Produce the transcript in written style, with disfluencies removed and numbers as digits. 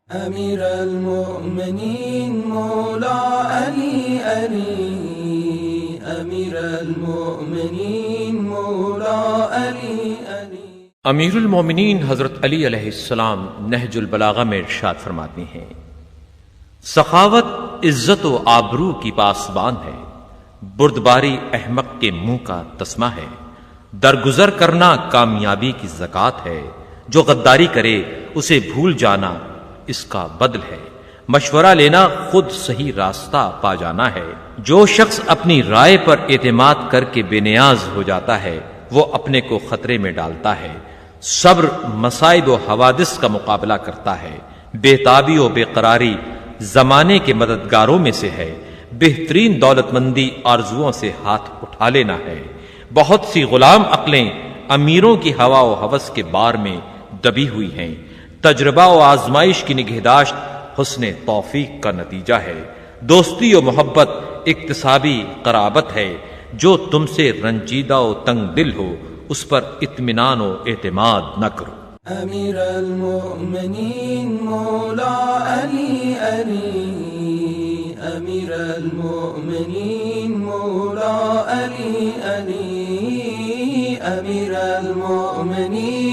امیر المؤمنین مولا علی علی، امیر المؤمنین مولا علی علی۔ امیر المومنین حضرت علی علیہ السلام نہج البلاغہ میں ارشاد فرماتے ہیں، سخاوت عزت و آبرو کی پاسبان ہے، بردباری احمق کے منہ کا تسمہ ہے، درگزر کرنا کامیابی کی زکوٰۃ ہے، جو غداری کرے اسے بھول جانا اس کا بدل ہے، مشورہ لینا خود صحیح راستہ پا جانا ہے۔ جو شخص اپنی رائے پر اعتماد کر کے بے نیاز ہو جاتا ہے وہ اپنے کو خطرے میں ڈالتا ہے۔ صبر مصائب و حوادث کا مقابلہ کرتا ہے۔ بے تابی و بے قراری زمانے کے مددگاروں میں سے ہے۔ بہترین دولت مندی آرزوؤں سے ہاتھ اٹھا لینا ہے۔ بہت سی غلام عقلیں امیروں کی ہوا و ہوس کے بار میں دبی ہوئی ہیں۔ تجربہ و آزمائش کی نگہداشت حسن توفیق کا نتیجہ ہے۔ دوستی و محبت اکتسابی قرابت ہے۔ جو تم سے رنجیدہ و تنگ دل ہو اس پر اطمینان و اعتماد نہ کرو۔ امیر المؤمنین مولا علی علی، امیر المؤمنین مولا علی علی، امیر المؤمنین